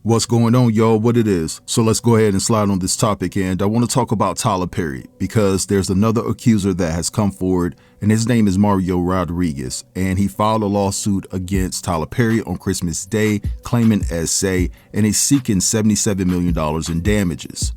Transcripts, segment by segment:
What's going on, y'all? What it is? So let's go ahead and slide on this topic, and I want to talk about Tyler Perry because there's another accuser that has come forward, and his name is Mario Rodriguez, and he filed a lawsuit against Tyler Perry on Christmas Day, claiming SA, and he's seeking $77 million in damages.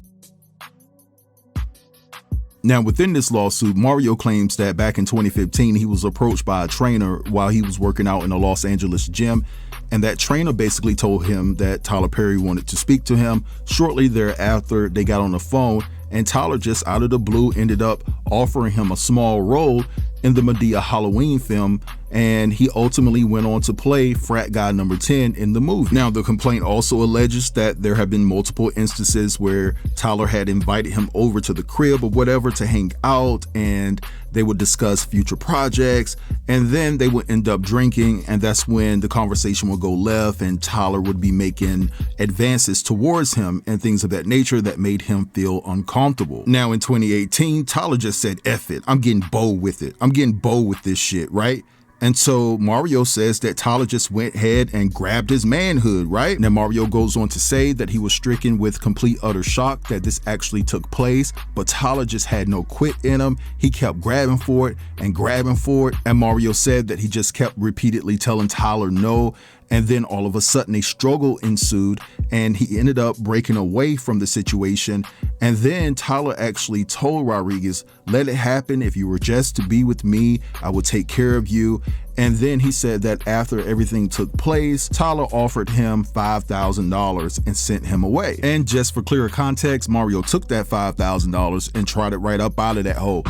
Now, within this lawsuit, Mario claims that back in 2015, he was approached by a trainer while he was working out in a Los Angeles gym, and that trainer basically told him that Tyler Perry wanted to speak to him. Shortly thereafter, they got on the phone, and Tyler just out of the blue ended up offering him a small role in the Madea Halloween film, and he ultimately went on to play frat guy number 10 in the movie. Now, the complaint also alleges that there have been multiple instances where Tyler had invited him over to the crib or whatever to hang out, and they would discuss future projects, and then they would end up drinking, and that's when the conversation would go left, and Tyler would be making advances towards him and things of that nature that made him feel uncomfortable. Now, in 2018, Tyler just said, F it, I'm getting bold with it. I'm getting bold with this shit, right? And so Mario says that Tyler just went ahead and grabbed his manhood, right? Now Mario goes on to say that he was stricken with complete utter shock that this actually took place, but Tyler just had no quit in him. He kept grabbing for it and grabbing for it. And Mario said that he just kept repeatedly telling Tyler no. And then all of a sudden a struggle ensued and he ended up breaking away from the situation. And then Tyler actually told Rodriguez, let it happen. If you were just to be with me, I would take care of you. And then he said that after everything took place, Tyler offered him $5,000 and sent him away. And just for clearer context, Mario took that $5,000 and tried it right up out of that hole.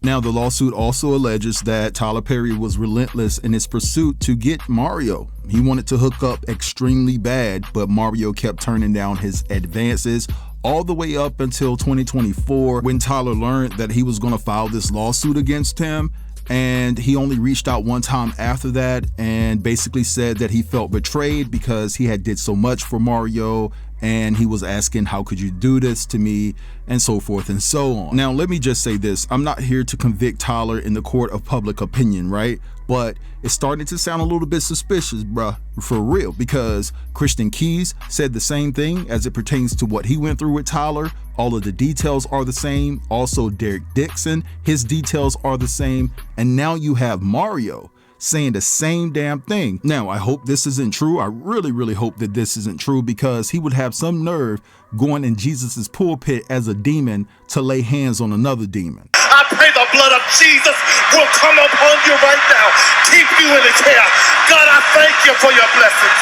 Now, the lawsuit also alleges that Tyler Perry was relentless in his pursuit to get Mario. He wanted to hook up extremely bad, but Mario kept turning down his advances all the way up until 2024 when Tyler learned that he was going to file this lawsuit against him. And he only reached out one time after that and basically said that he felt betrayed because he had did so much for Mario, and he was asking, how could you do this to me, and so forth and so on. Now, let me just say this. I'm not here to convict Tyler in the court of public opinion, right? But it's starting to sound a little bit suspicious, bruh, for real, because Christian Keys said the same thing as it pertains to what he went through with Tyler. All of the details are the same. Also, Derek Dixon, his details are the same. And now you have Mario saying the same damn thing. Now, I hope this isn't true. I really hope that this isn't true, because he would have some nerve going in Jesus's pulpit as a demon to lay hands on another demon. I pray the blood of Jesus will come upon you right now. Keep you in his hair. God, I thank you for your blessings.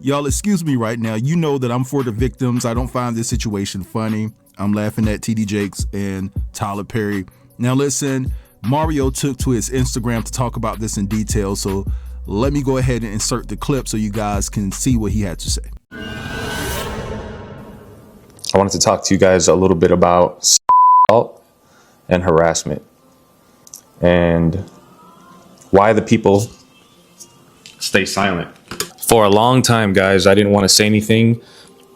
Y'all excuse me right now. You know that I'm for the victims. I don't find this situation funny. I'm laughing at TD Jakes and Tyler Perry. Now listen, Mario took to his Instagram to talk about this in detail, so let me go ahead and insert the clip so you guys can see what he had to say. I wanted to talk to you guys a little bit about assault and harassment and why the people stay silent. For a long time, guys, I didn't want to say anything,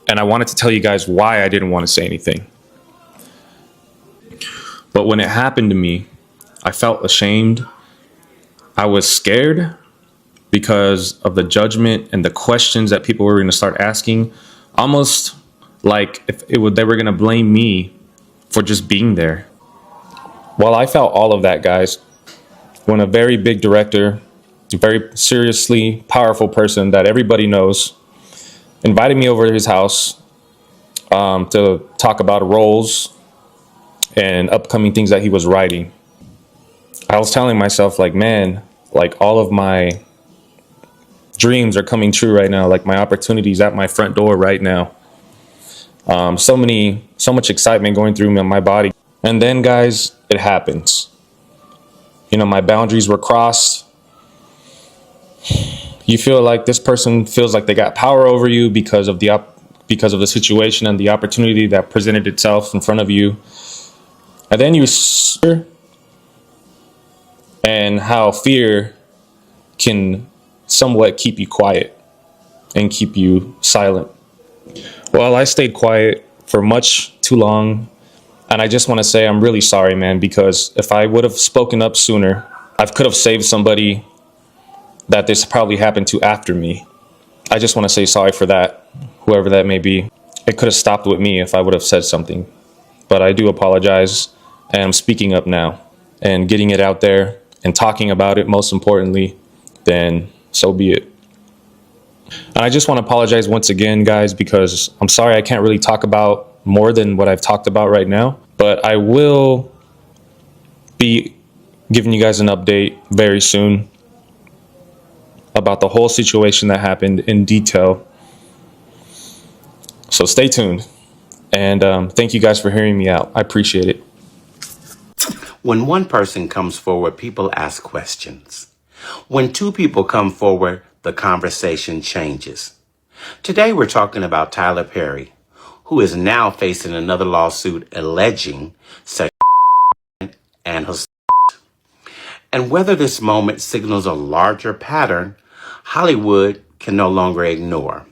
and I wanted to tell you guys why I didn't want to say anything. But when it happened to me, I felt ashamed. I was scared because of the judgment and the questions that people were going to start asking, almost like if they were going to blame me for just being there. Well, I felt all of that, guys, when a very big director, a very seriously powerful person that everybody knows, invited me over to his house to talk about roles and upcoming things that he was writing. I was telling myself, like, man, like all of my dreams are coming true right now. Like my opportunities at my front door right now. So much excitement going through my body. And then, guys, it happens. You know, my boundaries were crossed. You feel like this person feels like they got power over you because of the situation and the opportunity that presented itself in front of you. And then and how fear can somewhat keep you quiet and keep you silent. Well, I stayed quiet for much too long. And I just want to say I'm really sorry, man, because if I would have spoken up sooner, I could have saved somebody that this probably happened to after me. I just want to say sorry for that, whoever that may be. It could have stopped with me if I would have said something. But I do apologize, and I'm speaking up now and getting it out there and talking about it, most importantly, then so be it. And I just want to apologize once again, guys, because I'm sorry I can't really talk about more than what I've talked about right now, but I will be giving you guys an update very soon about the whole situation that happened in detail. So stay tuned. And thank you guys for hearing me out. I appreciate it. When one person comes forward, people ask questions. When two people come forward, the conversation changes. Today we're talking about Tyler Perry, who is now facing another lawsuit alleging sexual and assault. And whether this moment signals a larger pattern, Hollywood can no longer ignore.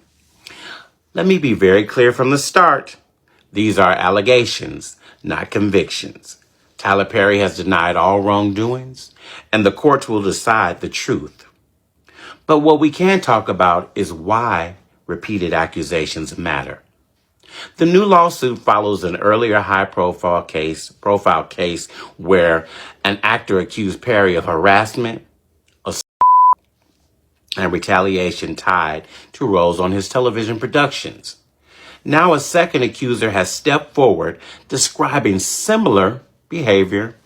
Let me be very clear from the start. These are allegations, not convictions. Tyler Perry has denied all wrongdoings, and the courts will decide the truth. But what we can talk about is why repeated accusations matter. The new lawsuit follows an earlier high-profile case where an actor accused Perry of harassment, assault, and retaliation tied to roles on his television productions. Now a second accuser has stepped forward describing similar behavior,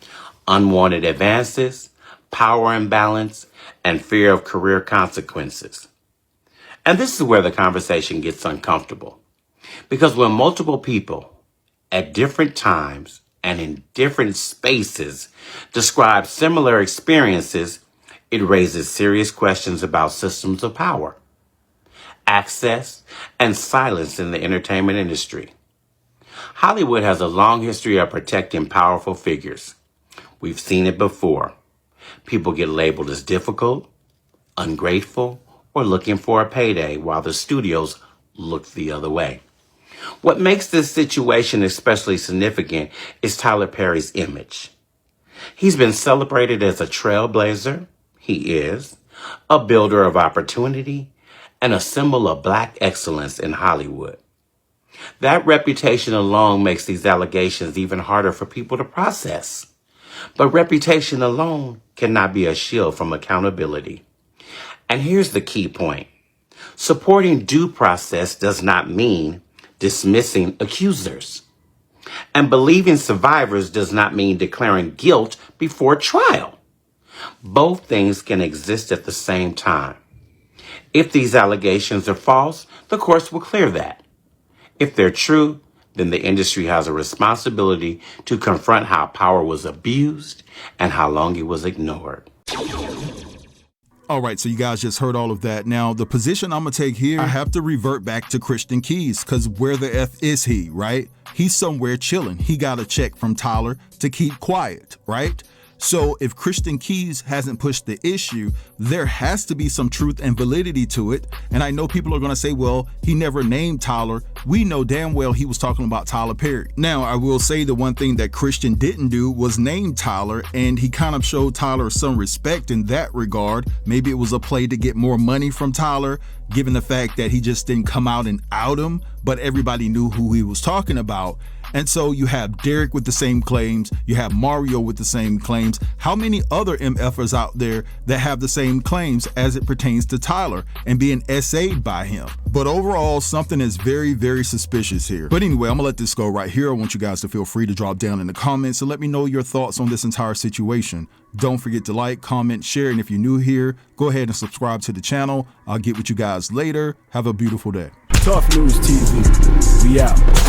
unwanted advances, power imbalance, and fear of career consequences. And this is where the conversation gets uncomfortable. Because when multiple people at different times and in different spaces describe similar experiences, it raises serious questions about systems of power, access, and silence in the entertainment industry. Hollywood has a long history of protecting powerful figures. We've seen it before. People get labeled as difficult, ungrateful, or looking for a payday while the studios look the other way. What makes this situation especially significant is Tyler Perry's image. He's been celebrated as a trailblazer. He is a builder of opportunity and a symbol of Black excellence in Hollywood. That reputation alone makes these allegations even harder for people to process. But reputation alone cannot be a shield from accountability. And here's the key point. Supporting due process does not mean dismissing accusers. And believing survivors does not mean declaring guilt before trial. Both things can exist at the same time. If these allegations are false, the courts will clear that. If they're true, then the industry has a responsibility to confront how power was abused and how long it was ignored. All right, so you guys just heard all of that. Now, the position I'm going to take here, I have to revert back to Christian Keys, because where the F is he, right? He's somewhere chilling. He got a check from Tyler to keep quiet, right? So if Christian Keys hasn't pushed the issue, there has to be some truth and validity to it. And I know people are going to say, well, he never named Tyler. We know damn well he was talking about Tyler Perry. Now, I will say the one thing that Christian didn't do was name Tyler, and he kind of showed Tyler some respect in that regard. Maybe it was a play to get more money from Tyler, given the fact that he just didn't come out and out him, but everybody knew who he was talking about. And so you have Derek with the same claims, you have Mario with the same claims. How many other MFers out there that have the same claims as it pertains to Tyler and being SA'd by him? But overall, something is very, very suspicious here. But anyway, I'm gonna let this go right here. I want you guys to feel free to drop down in the comments and let me know your thoughts on this entire situation. Don't forget to like, comment, share, and if you're new here, go ahead and subscribe to the channel. I'll get with you guys later. Have a beautiful day. Tough News TV. We out.